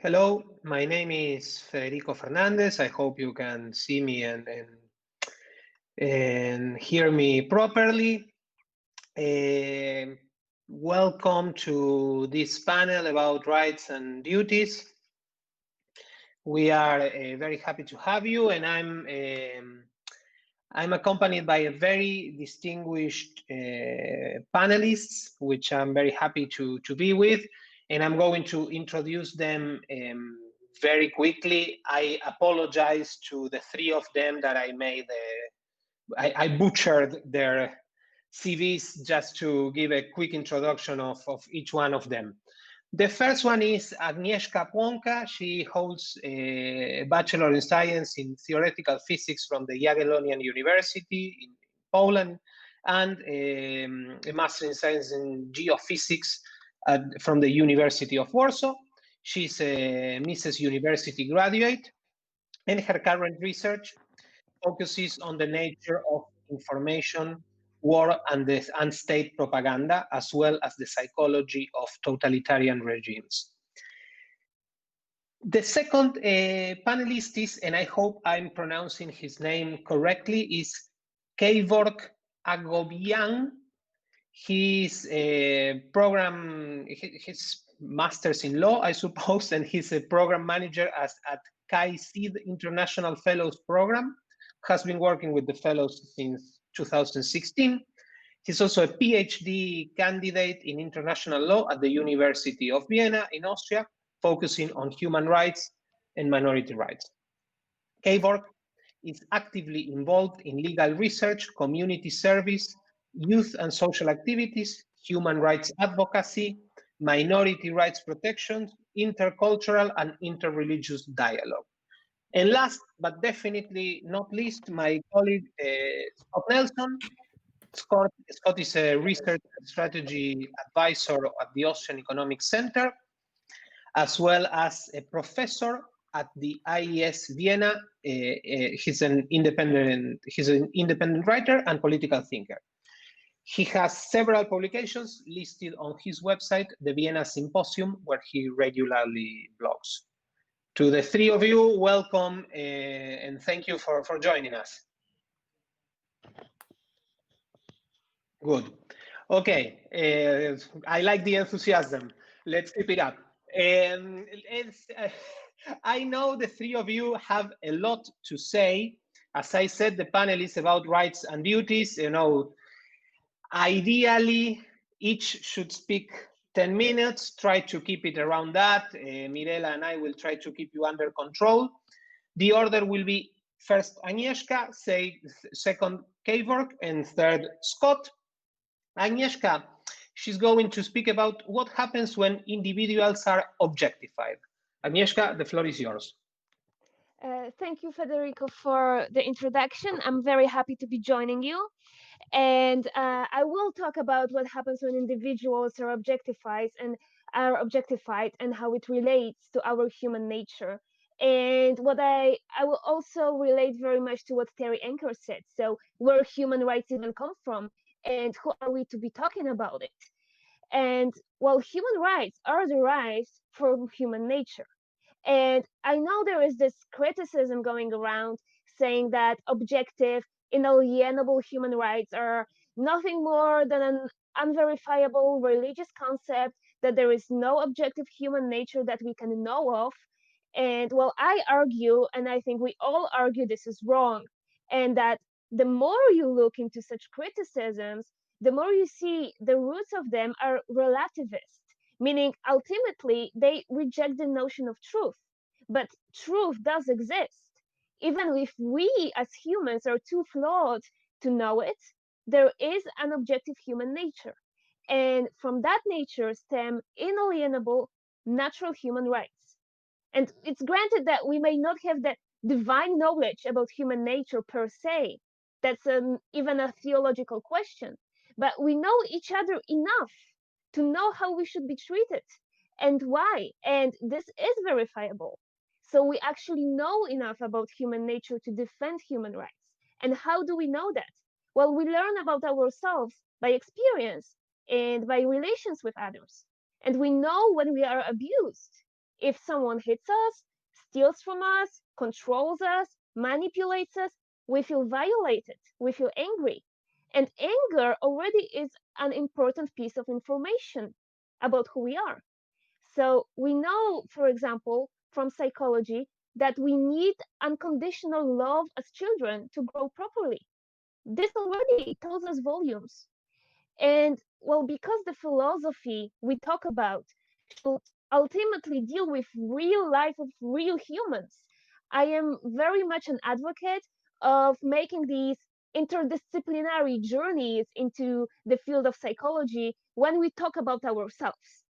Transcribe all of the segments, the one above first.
Hello, my name is Federico Fernández. I hope you can see me and hear me properly. Welcome to this panel about rights and duties. We are very happy to have you, and I'm accompanied by a very distinguished panelists, which I'm very happy to be with, and I'm going to introduce them very quickly. I apologize to the three of them that I butchered their CVs just to give a quick introduction of each one of them. The first one is Agnieszka Plonka. She holds a Bachelor in Science in Theoretical Physics from the Jagiellonian University in Poland and a Master in Science in Geophysics from the University of Warsaw. She's a Mrs. University graduate, and her current research focuses on the nature of information war and state propaganda, as well as the psychology of totalitarian regimes. The second panelist is, and I hope I'm pronouncing his name correctly, is Kyfork Aghobjian. He's a program, his master's in law, I suppose, and he's a program manager at KAICIID International Fellows Programme, has been working with the fellows since 2016. He's also a PhD candidate in international law at the University of Vienna in Austria, focusing on human rights and minority rights. Kyfork is actively involved in legal research, community service, youth and social activities, human rights advocacy, minority rights protection, intercultural and interreligious dialogue. And last but definitely not least, my colleague Scott Nelson. Scott is a research and strategy advisor at the Austrian Economics Center, as well as a professor at the IES Vienna. He's an independent writer and political thinker. He has several publications listed on his website, the Vienna Symposium, where he regularly blogs. To the three of you, welcome and thank you for joining us. Good. Okay, I like the enthusiasm. Let's keep it up. I know the three of you have a lot to say. As I said, the panel is about rights and duties. You know, ideally, each should speak 10 minutes, try to keep it around that. Mirela and I will try to keep you under control. The order will be first Agnieszka, second Kyfork, and third Scott. Agnieszka, she's going to speak about what happens when individuals are objectified. Agnieszka, the floor is yours. Thank you, Federico, for the introduction. I'm very happy to be joining you. And I will talk about what happens when individuals are objectified and how it relates to our human nature. And what I will also relate very much to what Terry Anker said. So where human rights even come from and who are we to be talking about it? And well, human rights are derived from human nature. And I know there is this criticism going around saying that objective, inalienable human rights are nothing more than an unverifiable religious concept, that there is no objective human nature that we can know of. And well, I argue, and I think we all argue this is wrong, and that the more you look into such criticisms, the more you see the roots of them are relativist, meaning ultimately they reject the notion of truth. But truth does exist. Even if we as humans are too flawed to know it, there is an objective human nature. And from that nature stem inalienable natural human rights. And it's granted that we may not have the divine knowledge about human nature per se. That's even a theological question. But we know each other enough to know how we should be treated and why. And this is verifiable. So we actually know enough about human nature to defend human rights. And how do we know that? Well, we learn about ourselves by experience and by relations with others. And we know when we are abused If someone hits us, steals from us, controls us, manipulates us, we feel violated, we feel angry. And anger already is an important piece of information about who we are. So we know, for example, from psychology, that we need unconditional love as children to grow properly. This already tells us volumes. And well, because the philosophy we talk about should ultimately deal with real life of real humans, I am very much an advocate of making these interdisciplinary journeys into the field of psychology when we talk about ourselves.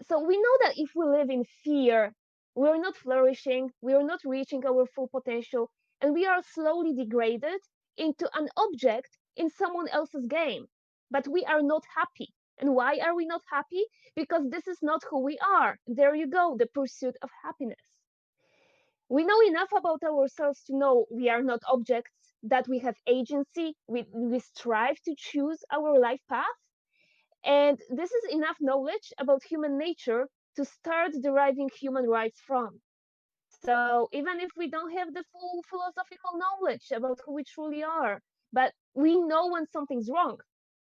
So we know that if we live in fear, we're not flourishing, we're not reaching our full potential, and we are slowly degraded into an object in someone else's game. But we are not happy. And why are we not happy? Because this is not who we are. There you go, the pursuit of happiness. We know enough about ourselves to know we are not objects, that we have agency, we strive to choose our life path. And this is enough knowledge about human nature to start deriving human rights from. So even if we don't have the full philosophical knowledge about who we truly are, but we know when something's wrong.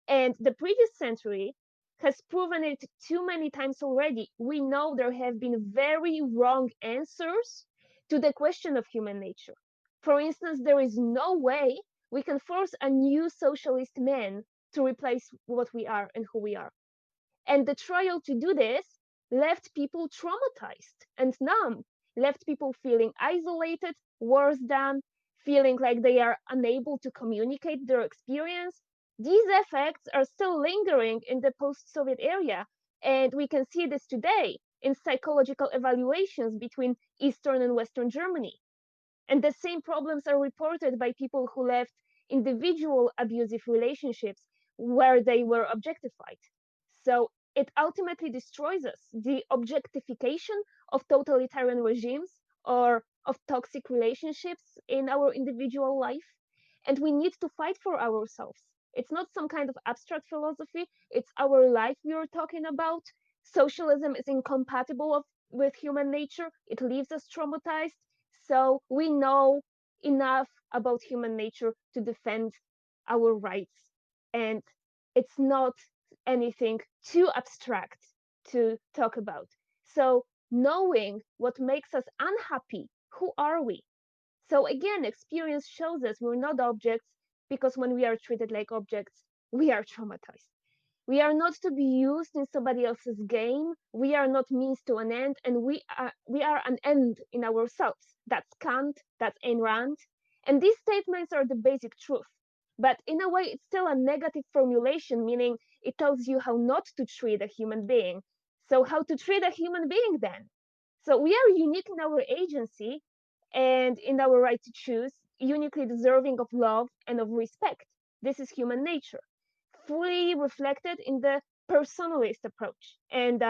And the previous century has proven it too many times already. We know there have been very wrong answers to the question of human nature. For instance, there is no way we can force a new socialist man to replace what we are and who we are. And the trial to do this left people traumatized and numb, left people feeling isolated, worse than feeling like they are unable to communicate their experience. These effects are still lingering in the post Soviet area, and we can see this today in psychological evaluations between Eastern and Western Germany. And the same problems are reported by people who left individual abusive relationships where they were objectified. So it ultimately destroys us. The objectification of totalitarian regimes or of toxic relationships in our individual life. And we need to fight for ourselves. It's not some kind of abstract philosophy, it's our life we are talking about. Socialism is incompatible with human nature, it leaves us traumatized. So we know enough about human nature to defend our rights. And it's not anything too abstract to talk about. So knowing what makes us unhappy, who are we? So again, experience shows us we're not objects because when we are treated like objects, we are traumatized. We are not to be used in somebody else's game. We are not means to an end, and we are an end in ourselves. That's Kant, that's Ayn Rand. And these statements are the basic truth. But in a way, it's still a negative formulation, meaning it tells you how not to treat a human being. So how to treat a human being then? So we are unique in our agency and in our right to choose, uniquely deserving of love and of respect. This is human nature, fully reflected in the personalist approach. And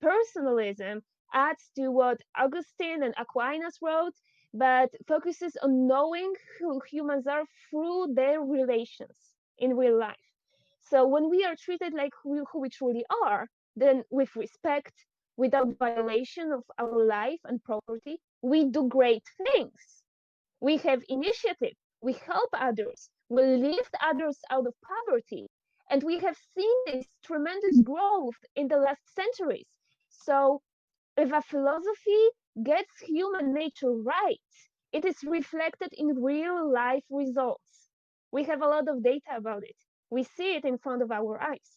personalism adds to what Augustine and Aquinas wrote, but focuses on knowing who humans are through their relations in real life. So when we are treated like who we truly are, then with respect, without violation of our life and property, we do great things. We have initiative, we help others, we lift others out of poverty. And we have seen this tremendous growth in the last centuries. So if a philosophy gets human nature right, it is reflected in real life results. We have a lot of data about it. We see it in front of our eyes.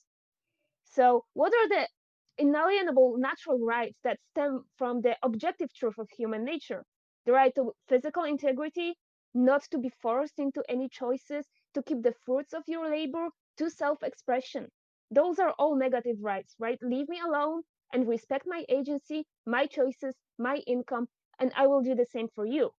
So, what are the inalienable natural rights that stem from the objective truth of human nature? The right to physical integrity, not to be forced into any choices, to keep the fruits of your labor, to self expression. Those are all negative rights, right? Leave me alone and respect my agency, my choices, my income, and I will do the same for you.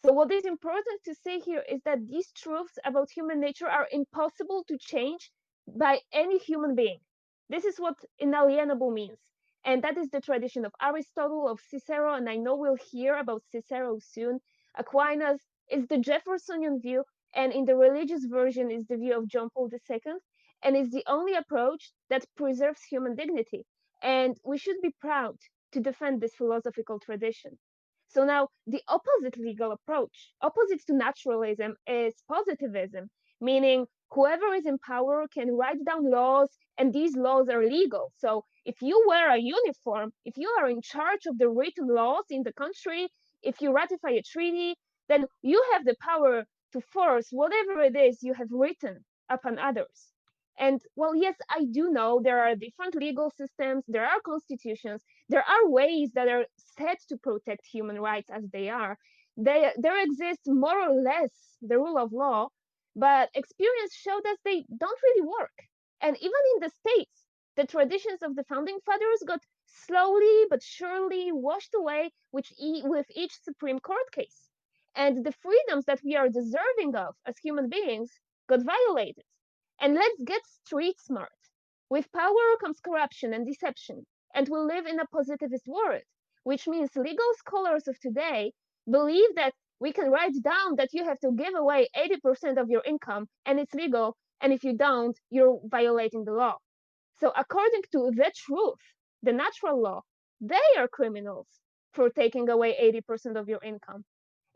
So, what is important to say here is that these truths about human nature are impossible to change by any human being. This is what inalienable means. And that is the tradition of Aristotle, of Cicero, and I know we'll hear about Cicero soon. Aquinas is the Jeffersonian view, and in the religious version is the view of John Paul II, and is the only approach that preserves human dignity. And we should be proud to defend this philosophical tradition. So now the opposite legal approach, opposite to naturalism, is positivism, meaning whoever is in power can write down laws and these laws are legal. So if you wear a uniform, if you are in charge of the written laws in the country, if you ratify a treaty, then you have the power to force whatever it is you have written upon others. And well, yes, I do know there are different legal systems, there are constitutions, there are ways that are set to protect human rights as they are. There exists more or less the rule of law, but experience showed us they don't really work. And even in the States, the traditions of the founding fathers got slowly but surely washed away with each Supreme Court case. And the freedoms that we are deserving of as human beings got violated. And let's get street smart. With power comes corruption and deception, and we live in a positivist world, which means legal scholars of today believe that we can write down that you have to give away 80% of your income and it's legal, and if you don't, you're violating the law. So according to the truth, the natural law, they are criminals for taking away 80% of your income.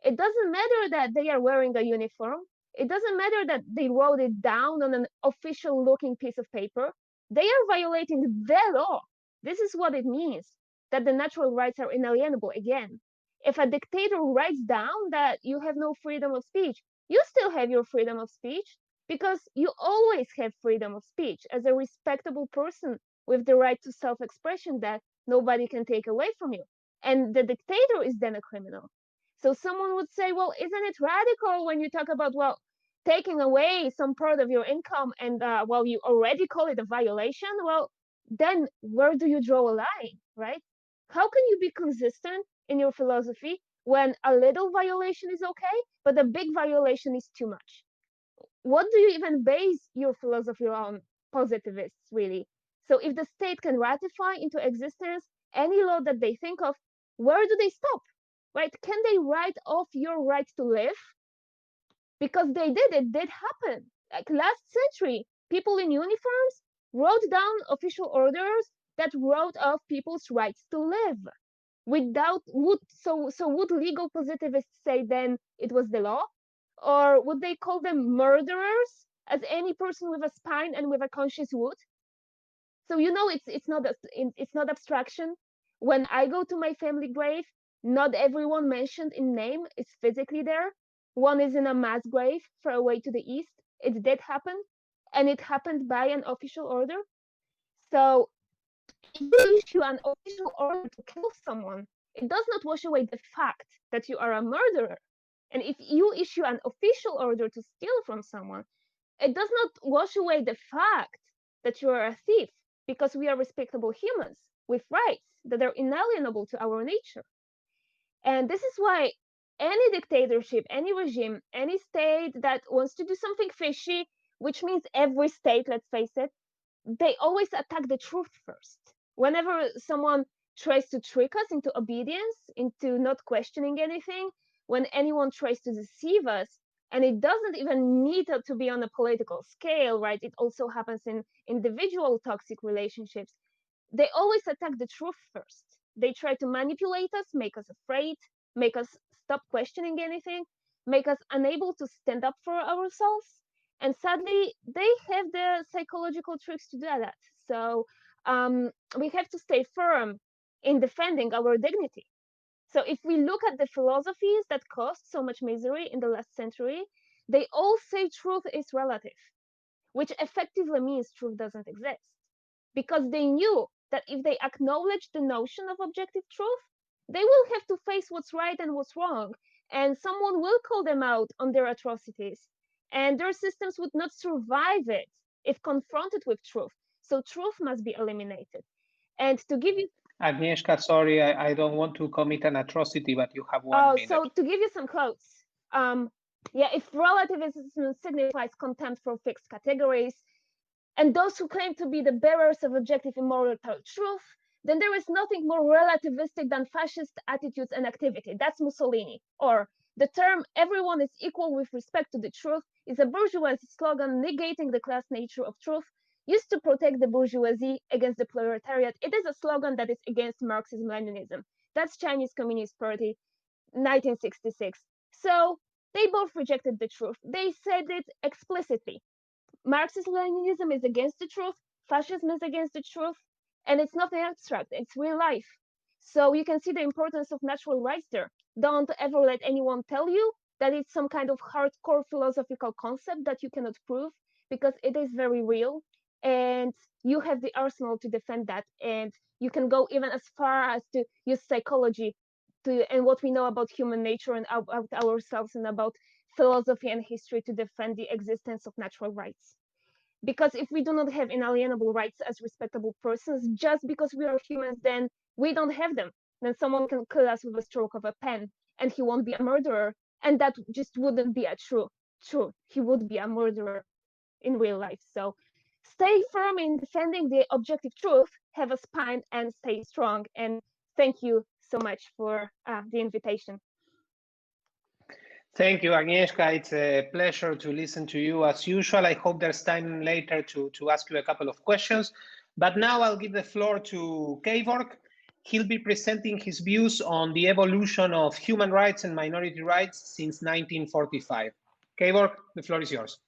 It doesn't matter that they are wearing a uniform. It doesn't matter that they wrote it down on an official looking piece of paper. They are violating the law. This is what it means that the natural rights are inalienable again. If a dictator writes down that you have no freedom of speech, you still have your freedom of speech because you always have freedom of speech as a respectable person with the right to self expression that nobody can take away from you. And the dictator is then a criminal. So someone would say, well, isn't it radical when you talk about, well, taking away some part of your income and, well, you already call it a violation? Well, then where do you draw a line, right? How can you be consistent in your philosophy when a little violation is okay, but a big violation is too much? What do you even base your philosophy on? Positivists, really. So if the state can ratify into existence any law that they think of, where do they stop? Right? Can they write off your right to live? Because it did happen. Like last century, people in uniforms wrote down official orders that wrote off people's rights to live. Would legal positivists say then it was the law? Or would they call them murderers, as any person with a spine and with a conscience would? So it's not abstraction. When I go to my family grave, not everyone mentioned in name is physically there. One is in a mass grave far away to the east. It did happen, and it happened by an official order. So if you issue an official order to kill someone, it does not wash away the fact that you are a murderer. And if you issue an official order to steal from someone, it does not wash away the fact that you are a thief, because we are respectable humans with rights that are inalienable to our nature. And this is why any dictatorship, any regime, any state that wants to do something fishy, which means every state, let's face it, they always attack the truth first. Whenever someone tries to trick us into obedience, into not questioning anything, when anyone tries to deceive us, and it doesn't even need to be on a political scale, right? It also happens in individual toxic relationships. They always attack the truth first. They try to manipulate us, make us afraid, make us stop questioning anything, make us unable to stand up for ourselves. And sadly, they have the psychological tricks to do that. So we have to stay firm in defending our dignity. So if we look at the philosophies that caused so much misery in the last century, they all say truth is relative, which effectively means truth doesn't exist. Because they knew that if they acknowledge the notion of objective truth, they will have to face what's right and what's wrong, and someone will call them out on their atrocities, and their systems would not survive it if confronted with truth. So truth must be eliminated. And to give you Agnieszka, sorry, I don't want to commit an atrocity, but you have 1 minute. So to give you some quotes, if relativism signifies contempt for fixed categories, and those who claim to be the bearers of objective immortal truth, then there is nothing more relativistic than fascist attitudes and activity. That's Mussolini. Or the term everyone is equal with respect to the truth is a bourgeois slogan negating the class nature of truth. used to protect the bourgeoisie against the proletariat. It is a slogan that is against Marxism-Leninism. That's Chinese Communist Party, 1966. So they both rejected the truth. They said it explicitly. Marxism-Leninism is against the truth, fascism is against the truth, and it's nothing abstract, it's real life. So you can see the importance of natural rights there. Don't ever let anyone tell you that it's some kind of hardcore philosophical concept that you cannot prove, because it is very real, and you have the arsenal to defend that, and you can go even as far as to use psychology and what we know about human nature and about ourselves and about philosophy and history to defend the existence of natural rights. Because if we do not have inalienable rights as respectable persons, just because we are humans, then we don't have them. Then someone can kill us with a stroke of a pen, and he won't be a murderer, and that just wouldn't be a true. He would be a murderer in real life. So stay firm in defending the objective truth, have a spine, and stay strong. And thank you so much for the invitation. Thank you, Agnieszka. It's a pleasure to listen to you as usual. I hope there's time later to ask you a couple of questions. But now I'll give the floor to Kyfork. He'll be presenting his views on the evolution of human rights and minority rights since 1945. Kyfork, the floor is yours.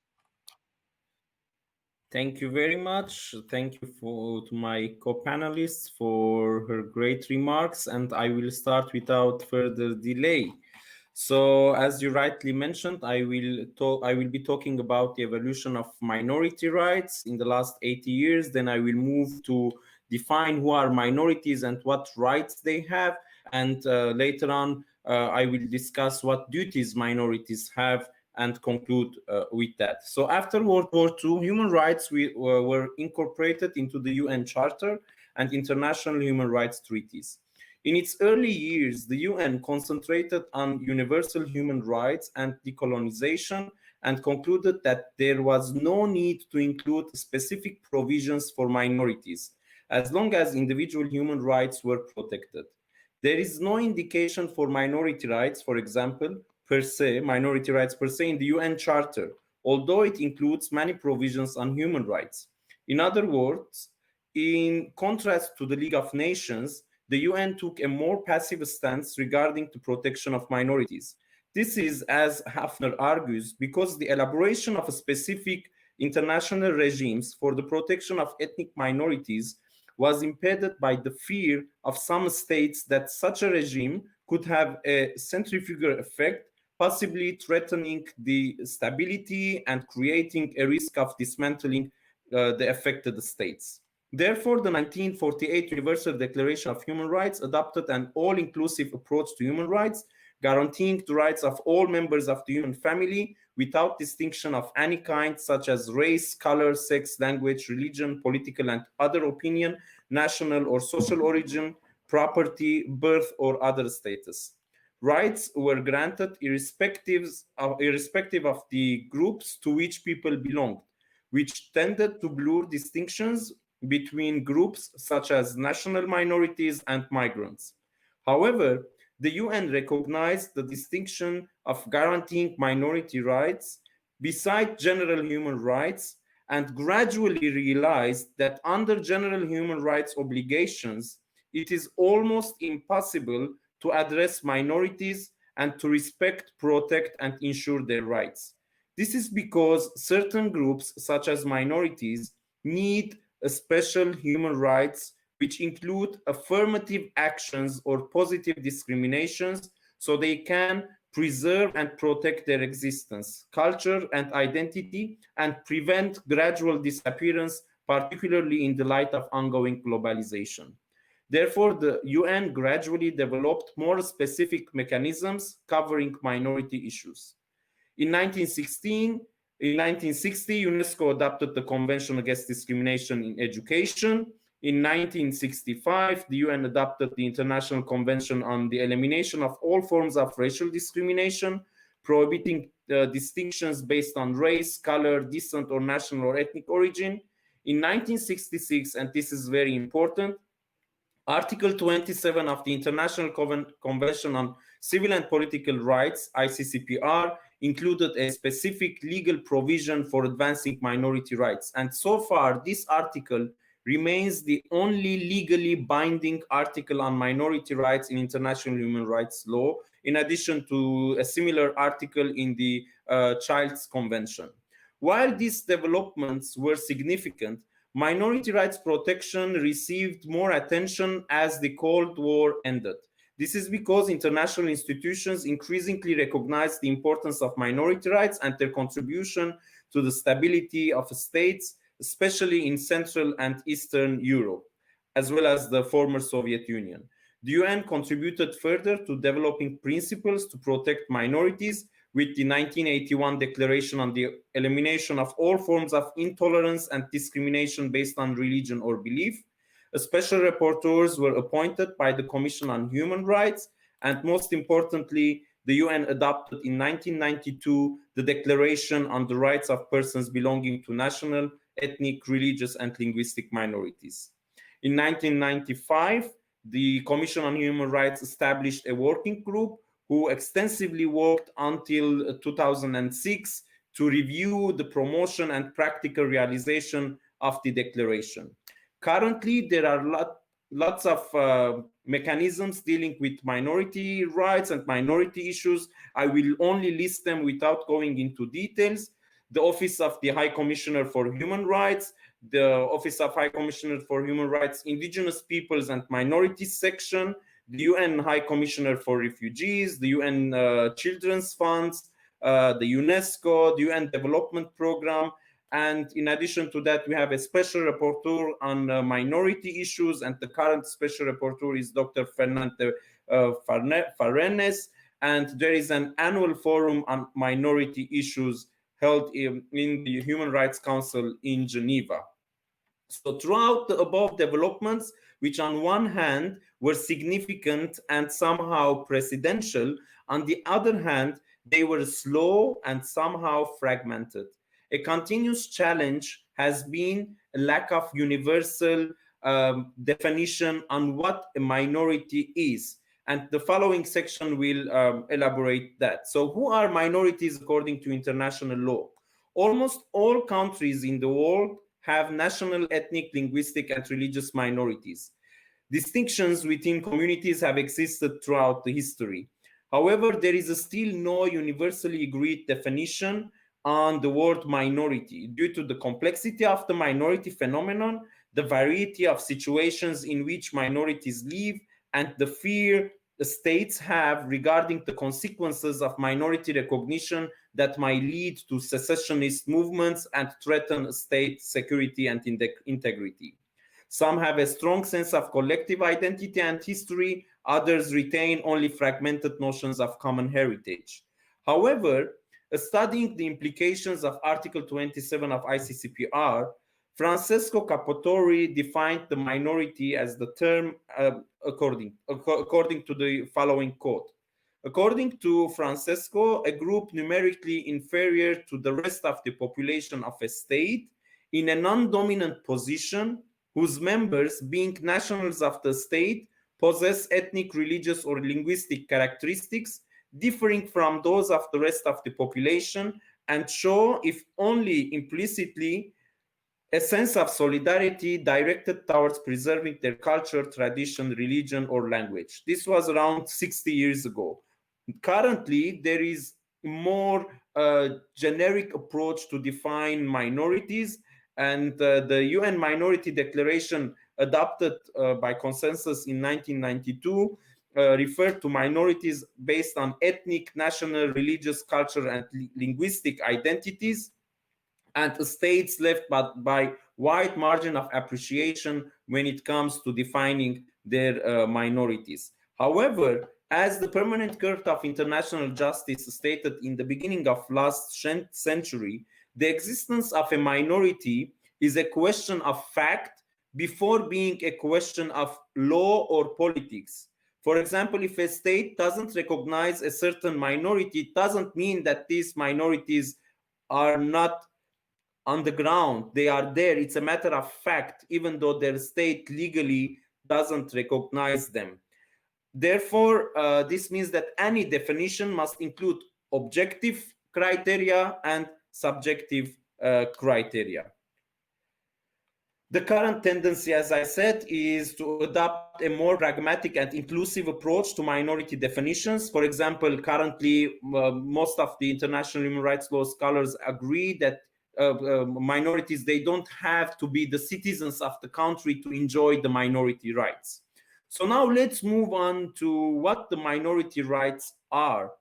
Thank you very much. Thank you to my co-panelists for her great remarks, and I will start without further delay. So, as you rightly mentioned, I will be talking about the evolution of minority rights in the last 80 years. Then I will move to define who are minorities and what rights they have. And later on, I will discuss what duties minorities have and conclude with that. So after World War II, human rights were incorporated into the UN Charter and international human rights treaties. In its early years, the UN concentrated on universal human rights and decolonization and concluded that there was no need to include specific provisions for minorities, as long as individual human rights were protected. There is no indication for minority rights, for example, minority rights per se in the UN Charter, although it includes many provisions on human rights. In other words, in contrast to the League of Nations, the UN took a more passive stance regarding the protection of minorities. This is, as Hafner argues, because the elaboration of specific international regimes for the protection of ethnic minorities was impeded by the fear of some states that such a regime could have a centrifugal effect, possibly threatening the stability and creating a risk of dismantling the affected states. Therefore, the 1948 Universal Declaration of Human Rights adopted an all-inclusive approach to human rights, guaranteeing the rights of all members of the human family without distinction of any kind, such as race, color, sex, language, religion, political and other opinion, national or social origin, property, birth, or other status. Rights were granted irrespective of the groups to which people belonged, which tended to blur distinctions between groups such as national minorities and migrants. However, the UN recognized the distinction of guaranteeing minority rights beside general human rights and gradually realized that under general human rights obligations, it is almost impossible to address minorities and to respect, protect, and ensure their rights. This is because certain groups, such as minorities, need special human rights, which include affirmative actions or positive discriminations, so they can preserve and protect their existence, culture, and identity, and prevent gradual disappearance, particularly in the light of ongoing globalization. Therefore, the UN gradually developed more specific mechanisms covering minority issues. In 1960, UNESCO adopted the Convention Against Discrimination in Education. In 1965, the UN adopted the International Convention on the Elimination of All Forms of Racial Discrimination, prohibiting distinctions based on race, color, descent, or national or ethnic origin. In 1966, and this is very important, Article 27 of the International Convention on Civil and Political Rights, ICCPR, included a specific legal provision for advancing minority rights. And so far, this article remains the only legally binding article on minority rights in international human rights law, in addition to a similar article in the Child's Convention. While these developments were significant, minority rights protection received more attention as the Cold War ended. This is because international institutions increasingly recognize the importance of minority rights and their contribution to the stability of states, especially in Central and Eastern Europe, as well as the former Soviet Union. The UN contributed further to developing principles to protect minorities with the 1981 Declaration on the Elimination of All Forms of Intolerance and Discrimination based on Religion or Belief. Special rapporteurs were appointed by the Commission on Human Rights, and most importantly, the UN adopted in 1992 the Declaration on the Rights of Persons Belonging to National, Ethnic, Religious, and Linguistic Minorities. In 1995, the Commission on Human Rights established a working group who extensively worked until 2006 to review the promotion and practical realization of the declaration. Currently, there are lots of mechanisms dealing with minority rights and minority issues. I will only list them without going into details. The Office of the High Commissioner for Human Rights, the Office of High Commissioner for Human Rights, Indigenous Peoples and Minorities Section, the UN High Commissioner for Refugees, the UN Children's Funds, the UNESCO, the UN Development Programme, and in addition to that, we have a special rapporteur on minority issues, and the current special rapporteur is Dr. Fernández, and there is an annual forum on minority issues held in the Human Rights Council in Geneva. So throughout the above developments, which on one hand were significant and somehow precedential, on the other hand, they were slow and somehow fragmented. A continuous challenge has been a lack of universal definition on what a minority is. And the following section will elaborate that. So who are minorities according to international law? Almost all countries in the world have national, ethnic, linguistic, and religious minorities. Distinctions within communities have existed throughout the history. However, there is still no universally agreed definition on the word minority due to the complexity of the minority phenomenon, the variety of situations in which minorities live, and the fear the states have regarding the consequences of minority recognition that might lead to secessionist movements and threaten state security and integrity. Some have a strong sense of collective identity and history, others retain only fragmented notions of common heritage. However, studying the implications of Article 27 of ICCPR, Francesco Capotori defined the minority as the term according to the following quote. According to Francesco, a group numerically inferior to the rest of the population of a state in a non-dominant position, whose members, being nationals of the state, possess ethnic, religious, or linguistic characteristics differing from those of the rest of the population, and show, if only implicitly, a sense of solidarity directed towards preserving their culture, tradition, religion, or language. This was around 60 years ago. Currently, there is more generic approach to define minorities, and the UN Minority Declaration adopted by consensus in 1992 referred to minorities based on ethnic, national, religious, cultural, and linguistic identities, and states left by wide margin of appreciation when it comes to defining their minorities. However, as the Permanent Court of International Justice stated in the beginning of last century, the existence of a minority is a question of fact before being a question of law or politics. For example, if a state doesn't recognize a certain minority, it doesn't mean that these minorities are not on the ground. They are there. It's a matter of fact, even though their state legally doesn't recognize them. Therefore, this means that any definition must include objective criteria and subjective criteria. The current tendency, as I said, is to adopt a more pragmatic and inclusive approach to minority definitions. For example, currently, most of the international human rights law scholars agree that minorities, they don't have to be the citizens of the country to enjoy the minority rights. So now let's move on to what the minority rights are.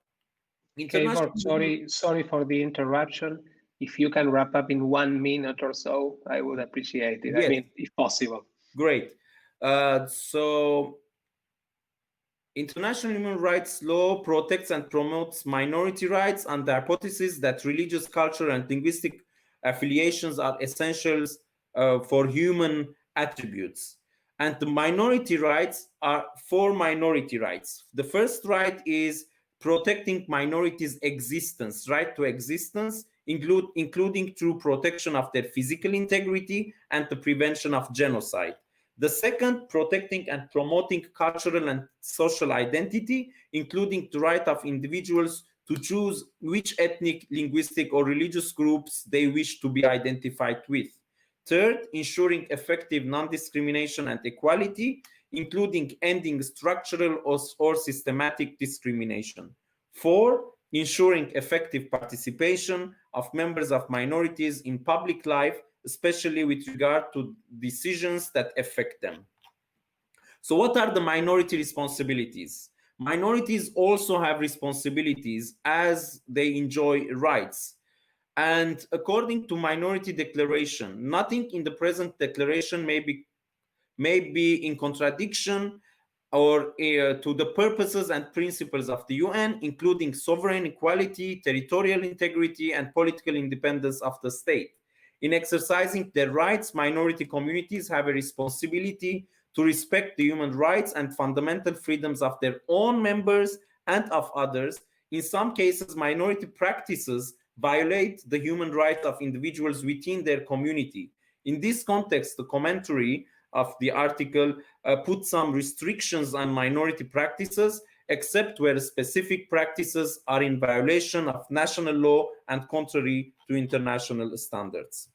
Sorry for the interruption. If you can wrap up in 1 minute or so, I would appreciate it. Yes. I mean, if possible. Great. So international human rights law protects and promotes minority rights on the hypothesis that religious, cultural, and linguistic affiliations are essentials for human attributes. And the minority rights are 4 minority rights. The first right is protecting minorities' existence, right to existence, including through protection of their physical integrity and the prevention of genocide. The second, protecting and promoting cultural and social identity, including the right of individuals to choose which ethnic, linguistic, or religious groups they wish to be identified with. Third, ensuring effective non-discrimination and equality, including ending structural or systematic discrimination. 4, ensuring effective participation of members of minorities in public life, especially with regard to decisions that affect them. So what are the minority responsibilities? Minorities also have responsibilities as they enjoy rights. And according to Minority Declaration, nothing in the present declaration may be in contradiction or to the purposes and principles of the UN, including sovereign equality, territorial integrity, and political independence of the state. In exercising their rights, minority communities have a responsibility to respect the human rights and fundamental freedoms of their own members and of others. In some cases, minority practices violate the human rights of individuals within their community. In this context, the commentary of the article put some restrictions on minority practices, except where specific practices are in violation of national law and contrary to international standards.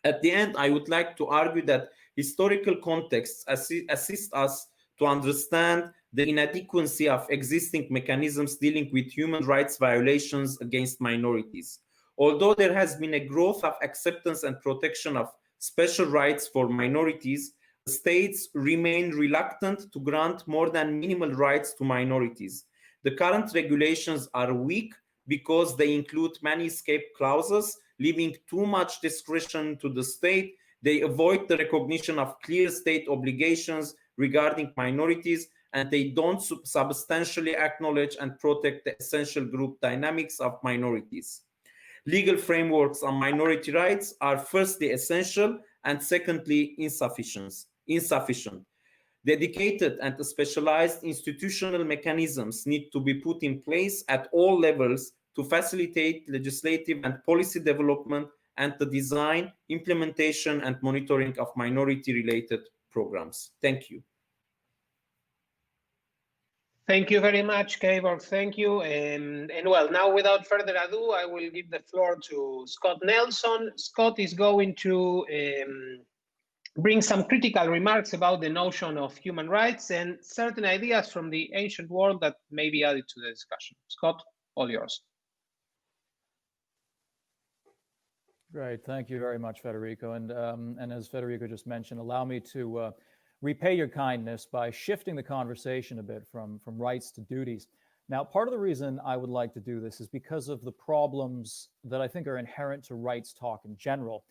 At the end, I would like to argue that historical contexts assist us to understand the inadequacy of existing mechanisms dealing with human rights violations against minorities. Although there has been a growth of acceptance and protection of special rights for minorities, states remain reluctant to grant more than minimal rights to minorities. The current regulations are weak because they include many escape clauses, leaving too much discretion to the state. They avoid the recognition of clear state obligations regarding minorities, and they don't substantially acknowledge and protect the essential group dynamics of minorities. Legal frameworks on minority rights are firstly essential and secondly insufficient. Dedicated and specialized institutional mechanisms need to be put in place at all levels to facilitate legislative and policy development and the design, implementation, and monitoring of minority-related programs. Thank you. Thank you very much, Kyfork. Thank you. And well, now without further ado, I will give the floor to Scott Nelson. Scott is going to bring some critical remarks about the notion of human rights and certain ideas from the ancient world that may be added to the discussion. Scott, all yours. Great, thank you very much, Federico. And as Federico just mentioned, allow me to repay your kindness by shifting the conversation a bit from rights to duties. Now, part of the reason I would like to do this is because of the problems that I think are inherent to rights talk in general.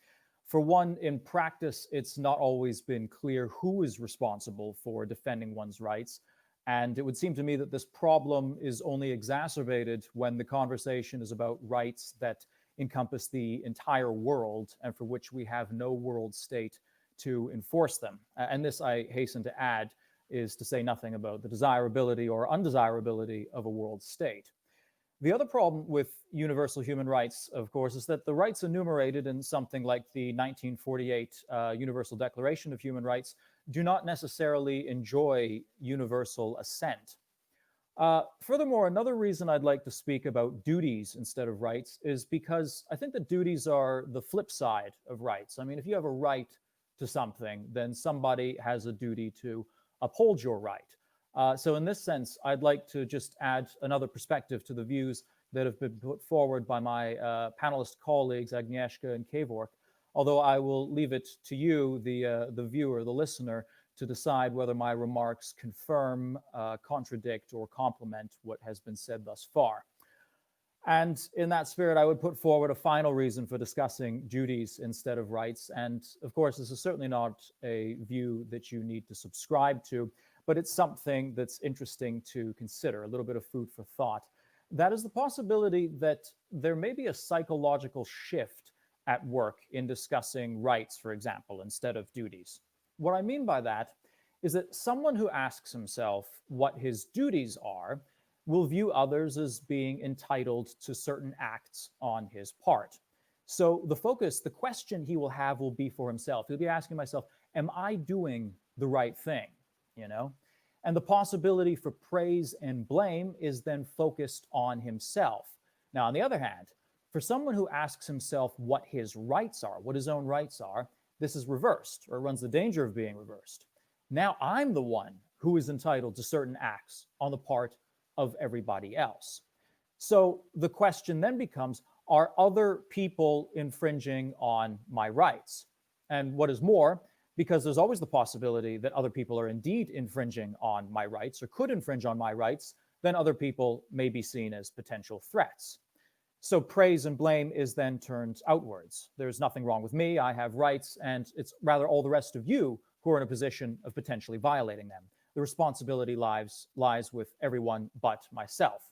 For one, in practice, it's not always been clear who is responsible for defending one's rights. And it would seem to me that this problem is only exacerbated when the conversation is about rights that encompass the entire world and for which we have no world state to enforce them. And this, I hasten to add, is to say nothing about the desirability or undesirability of a world state. The other problem with universal human rights, of course, is that the rights enumerated in something like the 1948 Universal Declaration of Human Rights do not necessarily enjoy universal assent. Furthermore, another reason I'd like to speak about duties instead of rights is because I think that duties are the flip side of rights. I mean, if you have a right to something, then somebody has a duty to uphold your right. So in this sense, I'd like to just add another perspective to the views that have been put forward by my panelist colleagues, Agnieszka and Kyfork, although I will leave it to you, the viewer, the listener, to decide whether my remarks confirm, contradict, or complement what has been said thus far. And in that spirit, I would put forward a final reason for discussing duties instead of rights. And of course, this is certainly not a view that you need to subscribe to, but it's something that's interesting to consider, a little bit of food for thought. That is the possibility that there may be a psychological shift at work in discussing rights, for example, instead of duties. What I mean by that is that someone who asks himself what his duties are will view others as being entitled to certain acts on his part. So the focus, the question he will have will be for himself. He'll be asking himself, am I doing the right thing? You know? And the possibility for praise and blame is then focused on himself. Now, on the other hand, for someone who asks himself what his rights are, what his own rights are, this is reversed, or runs the danger of being reversed. Now I'm the one who is entitled to certain acts on the part of everybody else. So the question then becomes, are other people infringing on my rights? And what is more, because there's always the possibility that other people are indeed infringing on my rights or could infringe on my rights, then other people may be seen as potential threats. So praise and blame is then turned outwards. There's nothing wrong with me, I have rights, and it's rather all the rest of you who are in a position of potentially violating them. The responsibility lies with everyone but myself.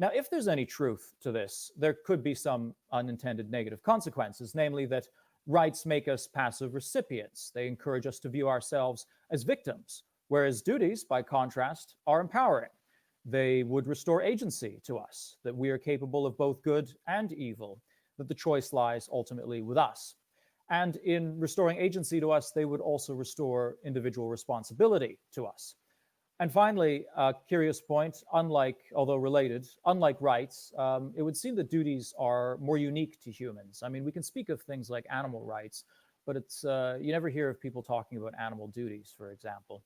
Now, if there's any truth to this, there could be some unintended negative consequences, namely that rights make us passive recipients. They encourage us to view ourselves as victims, whereas duties, by contrast, are empowering. They would restore agency to us, that we are capable of both good and evil, that the choice lies ultimately with us. And in restoring agency to us, they would also restore individual responsibility to us. And finally, a curious point, although related, unlike rights, it would seem that duties are more unique to humans. I mean, we can speak of things like animal rights, but you never hear of people talking about animal duties, for example.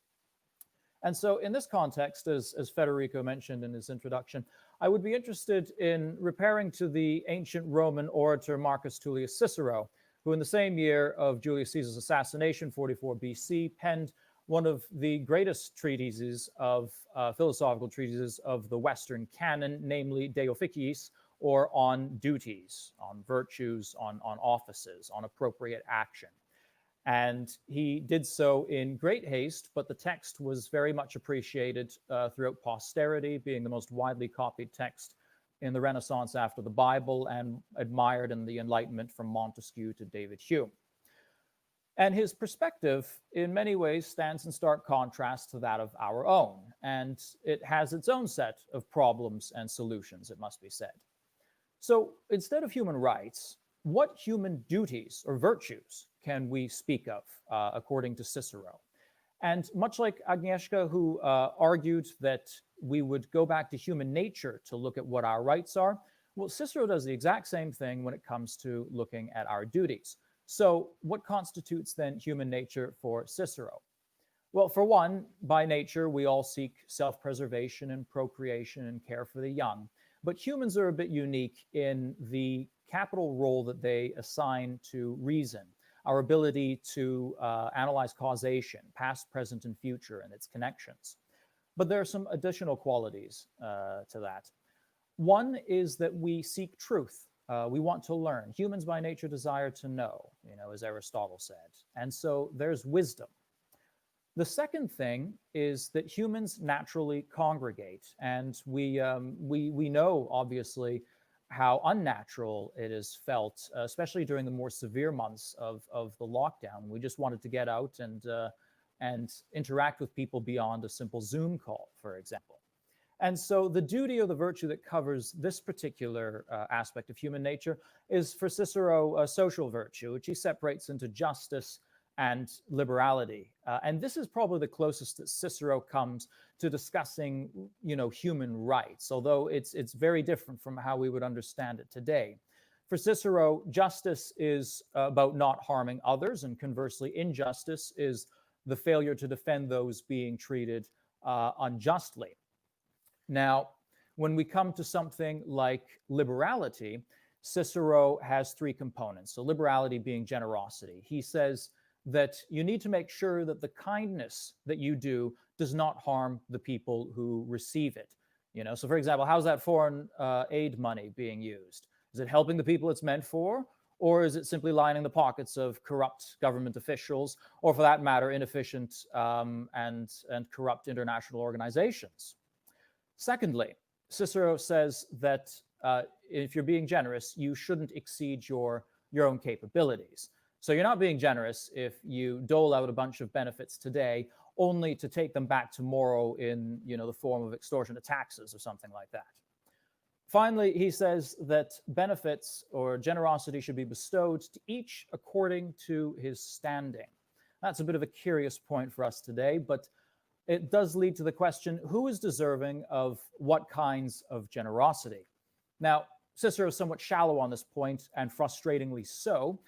And so in this context, as Federico mentioned in his introduction, I would be interested in repairing to the ancient Roman orator Marcus Tullius Cicero, who in the same year of Julius Caesar's assassination, 44 BC, penned one of the greatest treatises of philosophical treatises of the Western canon, namely De Officiis, or on duties, on virtues, on offices, on appropriate action. And he did so in great haste, but the text was very much appreciated throughout posterity, being the most widely copied text in the Renaissance after the Bible and admired in the Enlightenment from Montesquieu to David Hume. And his perspective, in many ways, stands in stark contrast to that of our own, and it has its own set of problems and solutions, it must be said. So instead of human rights, what human duties or virtues can we speak of, according to Cicero? And much like Agnieszka, who argued that we would go back to human nature to look at what our rights are, well, Cicero does the exact same thing when it comes to looking at our duties. So what constitutes then human nature for Cicero? Well, for one, by nature, we all seek self-preservation and procreation and care for the young. But humans are a bit unique in the capital role that they assign to reason, our ability to analyze causation, past, present, and future, and its connections. But there are some additional qualities to that. One is that we seek truth. We want to learn. Humans by nature desire to know, as Aristotle said. And so there's wisdom. The second thing is that humans naturally congregate, and we know, obviously, how unnatural it is felt, especially during the more severe months of the lockdown. We just wanted to get out and interact with people beyond a simple Zoom call, for example. And so the duty or the virtue that covers this particular aspect of human nature is, for Cicero, a social virtue, which he separates into justice and liberality. And this is probably the closest that Cicero comes to discussing, human rights, although it's very different from how we would understand it today. For Cicero, justice is about not harming others, and conversely, injustice is the failure to defend those being treated unjustly. Now, when we come to something like liberality, Cicero has three components. So liberality being generosity. He says that you need to make sure that the kindness that you do does not harm the people who receive it. So for example, how's that foreign aid money being used? Is it helping the people it's meant for? Or is it simply lining the pockets of corrupt government officials, or for that matter, inefficient and corrupt international organizations? Secondly, Cicero says that if you're being generous, you shouldn't exceed your own capabilities. So you're not being generous if you dole out a bunch of benefits today only to take them back tomorrow in the form of extortionate taxes or something like that. Finally, he says that benefits or generosity should be bestowed to each according to his standing. That's a bit of a curious point for us today, but it does lead to the question, who is deserving of what kinds of generosity? Now, Cicero is somewhat shallow on this point, and frustratingly so,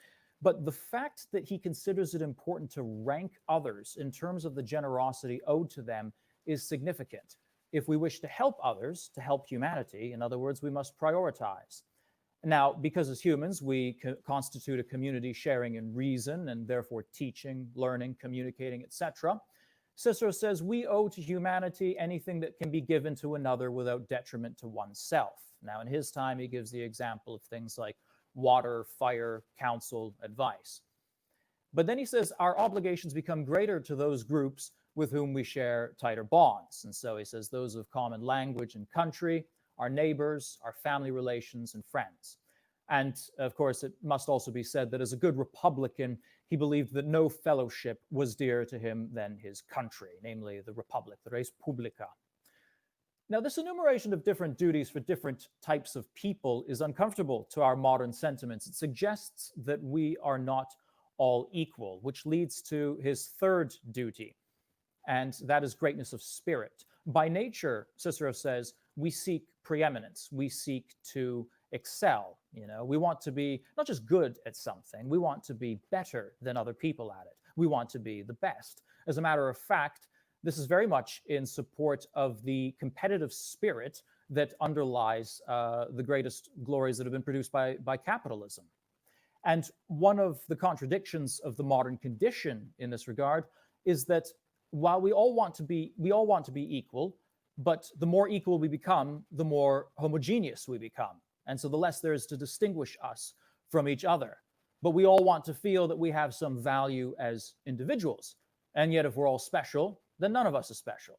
but the fact that he considers it important to rank others in terms of the generosity owed to them is significant. If we wish to help others, to help humanity, in other words, we must prioritize. Now, because as humans, we constitute a community sharing in reason and therefore teaching, learning, communicating, etc., Cicero says we owe to humanity anything that can be given to another without detriment to oneself. Now, in his time, he gives the example of things like water, fire, counsel, advice. But then he says our obligations become greater to those groups with whom we share tighter bonds. And so he says those of common language and country, our neighbors, our family relations, and friends. And of course, it must also be said that as a good Republican, he believed that no fellowship was dearer to him than his country, namely the Republic, the res publica. Now, this enumeration of different duties for different types of people is uncomfortable to our modern sentiments. It suggests that we are not all equal, which leads to his third duty, and that is greatness of spirit. By nature, Cicero says, we seek preeminence. We seek to excel. We want to be not just good at something, we want to be better than other people at it. We want to be the best. As a matter of fact, this is very much in support of the competitive spirit that underlies the greatest glories that have been produced by capitalism. And one of the contradictions of the modern condition in this regard is that while we all want to be equal, but the more equal we become, the more homogeneous we become. And so the less there is to distinguish us from each other. But we all want to feel that we have some value as individuals. And yet if we're all special, then none of us is special.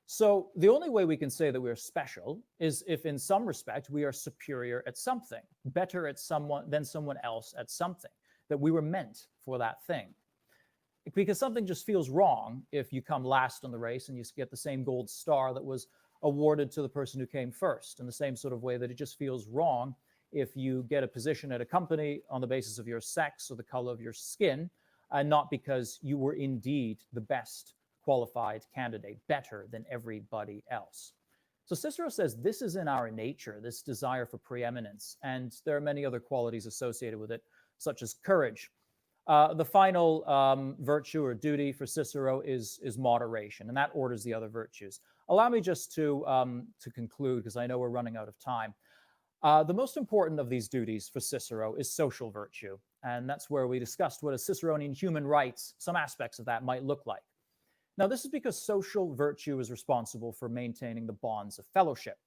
So the only way we can say that we're special is if in some respect we are superior at something, better at someone than someone else at something, that we were meant for that thing. Because something just feels wrong if you come last in the race and you get the same gold star that was awarded to the person who came first, in the same sort of way that it just feels wrong if you get a position at a company on the basis of your sex or the color of your skin, and not because you were indeed the best qualified candidate, better than everybody else. So Cicero says this is in our nature, this desire for preeminence, and there are many other qualities associated with it, such as courage. The final virtue or duty for Cicero is moderation, and that orders the other virtues. Allow me just to conclude, because I know we're running out of time. The most important of these duties for Cicero is social virtue, and that's where we discussed what a Ciceronian human rights, some aspects of that might look like. Now, this is because social virtue is responsible for maintaining the bonds of fellowship.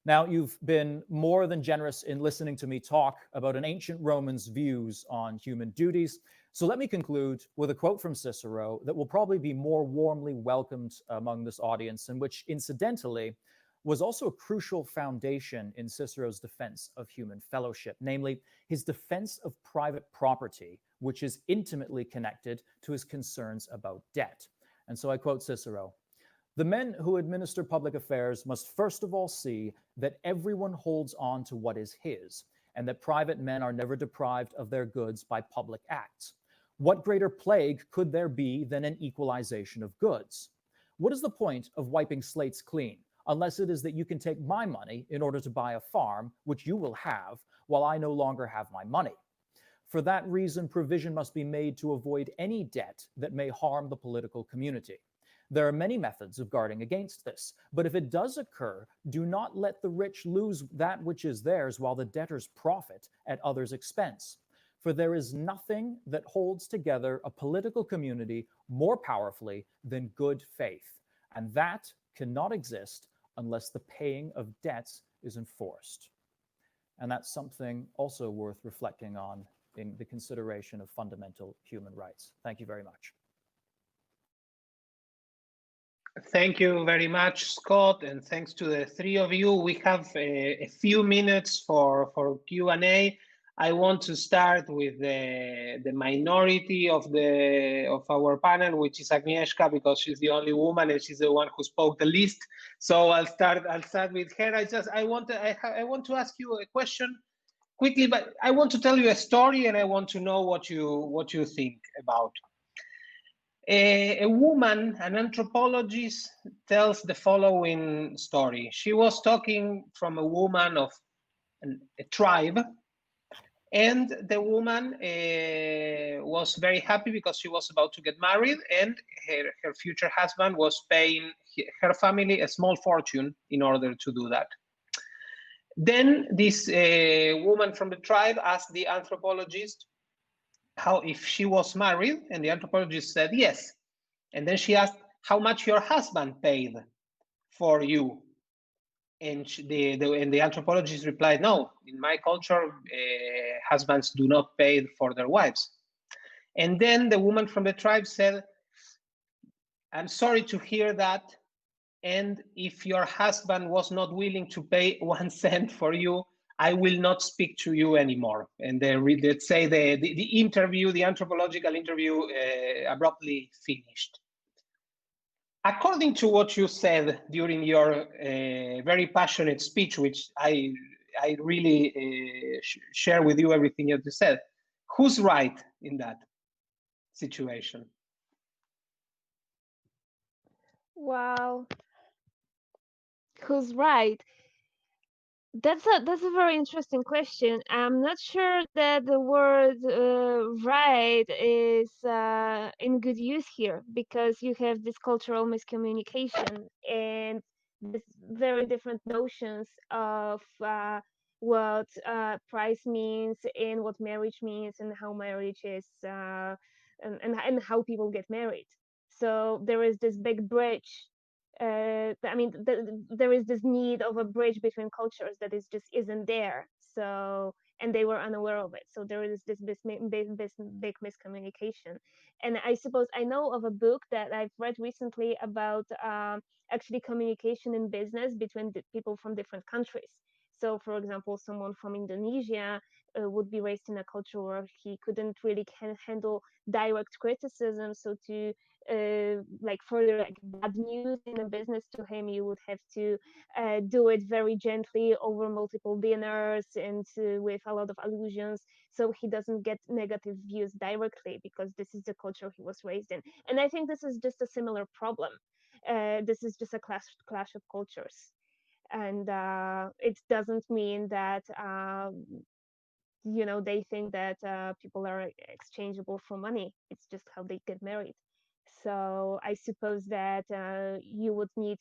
Now, you've been more than generous in listening to me talk about an ancient Roman's views on human duties. So let me conclude with a quote from Cicero that will probably be more warmly welcomed among this audience, and which, incidentally, was also a crucial foundation in Cicero's defense of human fellowship, namely his defense of private property, which is intimately connected to his concerns about debt. And so I quote Cicero: "The men who administer public affairs must first of all see that everyone holds on to what is his, and that private men are never deprived of their goods by public acts. What greater plague could there be than an equalization of goods? What is the point of wiping slates clean, unless it is that you can take my money in order to buy a farm, which you will have, while I no longer have my money? For that reason, provision must be made to avoid any debt that may harm the political community. There are many methods of guarding against this, but if it does occur, do not let the rich lose that which is theirs while the debtors profit at others' expense. For there is nothing that holds together a political community more powerfully than good faith, and that cannot exist unless the paying of debts is enforced. And that's something also worth reflecting on in the consideration of fundamental human rights. Thank you very much. Thank you very much, Scott, and thanks to the three of you. We have a few minutes for Q&A. I want to start with the minority of our panel, which is Agnieszka, because she's the only woman and she's the one who spoke the least. So I'll start with her. I want to ask you a question quickly, but I want to tell you a story and I want to know what you think about. A woman, an anthropologist, tells the following story. She was talking from a woman of a tribe, and the woman was very happy because she was about to get married, and her future husband was paying her family a small fortune in order to do that. Then this woman from the tribe asked the anthropologist if she was married, and the anthropologist said yes. And then she asked how much your husband paid for you. And the anthropologist replied, no, in my culture, husbands do not pay for their wives. And then the woman from the tribe said, I'm sorry to hear that. And if your husband was not willing to pay 1 cent for you, I will not speak to you anymore. And let's say the anthropological interview abruptly finished. According to what you said during your very passionate speech, which I really share with you everything you said, who's right in that situation? Wow. Who's right? That's a very interesting question. I'm not sure that the word right is in good use here, because you have this cultural miscommunication and this very different notions of what price means and what marriage means and how marriage is and how people get married. So there is this big bridge. I mean, there is this need of a bridge between cultures that isn't there. So, and they were unaware of it. So there is this big miscommunication. And I suppose I know of a book that I've read recently about actually communication in business between the people from different countries. So, for example, someone from Indonesia would be raised in a culture where he couldn't really handle direct criticism. So to further bad news in a business to him, you would have to do it very gently over multiple dinners and with a lot of allusions, so he doesn't get negative views directly, because this is the culture he was raised in. And I think this is just a similar problem. This is just a clash of cultures. And it doesn't mean that they think that people are exchangeable for money. It's just how they get married. So I suppose that you would need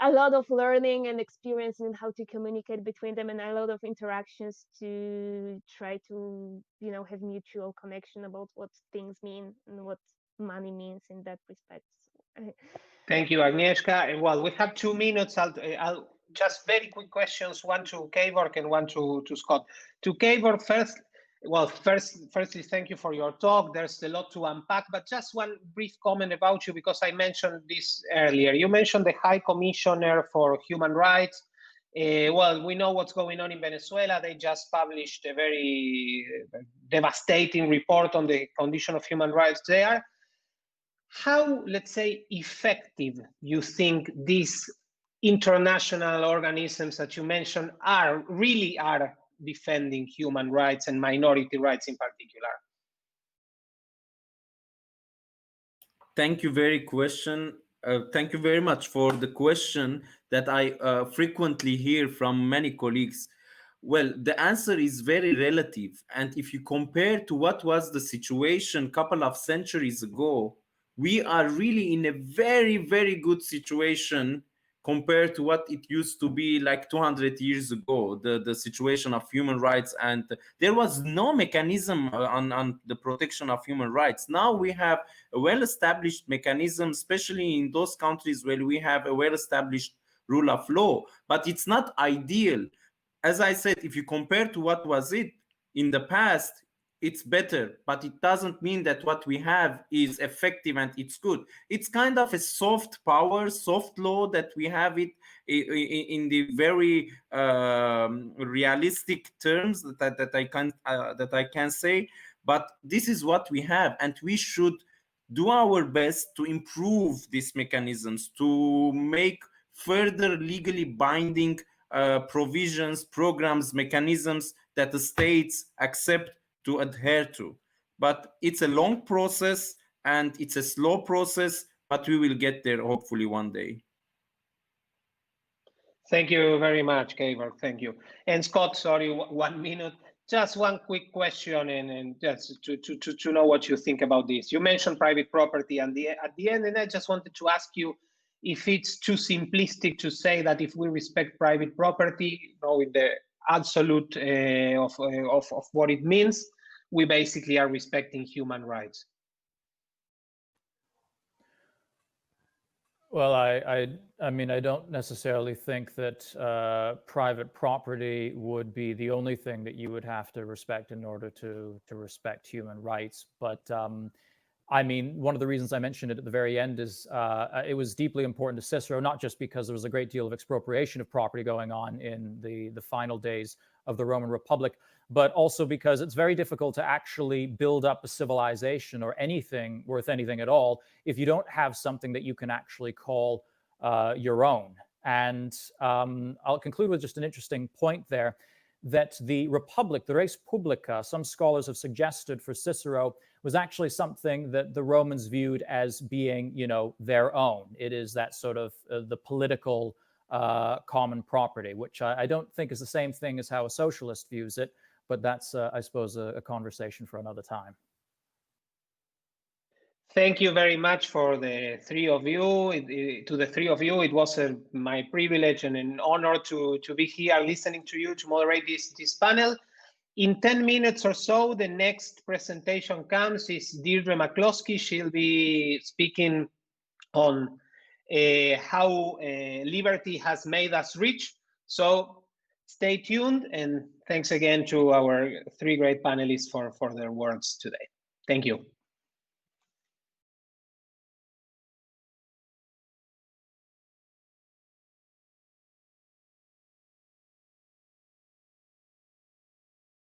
a lot of learning and experience in how to communicate between them, and a lot of interactions to try to have mutual connection about what things mean and what money means in that respect. Thank you, Agnieszka. And well, we have 2 minutes. I'll just very quick questions, one to Kyfork and one to Scott. To Kyfork first. Well, firstly, thank you for your talk. There's a lot to unpack, but just one brief comment about you, because I mentioned this earlier. You mentioned the High Commissioner for Human Rights. Well, we know what's going on in Venezuela. They just published a very devastating report on the condition of human rights there. How, let's say, effective you think these international organisms that you mentioned really are defending human rights and minority rights in particular? Thank you thank you very much for the question that I frequently hear from many colleagues. Well, the answer is very relative. And if you compare to what was the situation a couple of centuries ago, we are really in a very, very good situation compared to what it used to be like 200 years ago, the situation of human rights. And there was no mechanism on the protection of human rights. Now we have a well-established mechanism, especially in those countries where we have a well-established rule of law, but it's not ideal. As I said, if you compare to what was it in the past, it's better, but it doesn't mean that what we have is effective and it's good. It's kind of a soft power, soft law that we have it in the very realistic terms that I can say. But this is what we have, and we should do our best to improve these mechanisms, to make further legally binding provisions, programs, mechanisms that the states accept to adhere to. But it's a long process and it's a slow process, but we will get there hopefully one day. Thank you very much, Kyfork. Thank you. And Scott, sorry, 1 minute. Just one quick question, and just to know what you think about this. You mentioned private property at the end, and I just wanted to ask you if it's too simplistic to say that if we respect private property, you know, in the absolute of what it means, we basically are respecting human rights. Well, I mean, I don't necessarily think that private property would be the only thing that you would have to respect in order to respect human rights. But I mean, one of the reasons I mentioned it at the very end is it was deeply important to Cicero, not just because there was a great deal of expropriation of property going on in the final days of the Roman Republic, but also because it's very difficult to actually build up a civilization or anything worth anything at all if you don't have something that you can actually call your own. And I'll conclude with just an interesting point there, that the Republic, the res publica, some scholars have suggested for Cicero, was actually something that the Romans viewed as being, you know, their own. It is that sort of the political common property, which I don't think is the same thing as how a socialist views it, but that's, I suppose, a conversation for another time. Thank you very much for the three of you. To the three of you, it was my privilege and an honor to be here listening to you, to moderate this panel. In 10 minutes or so, the next presentation comes is Deirdre McCloskey. She'll be speaking on how liberty has made us rich. So stay tuned, and thanks again to our three great panelists for their words today. Thank you.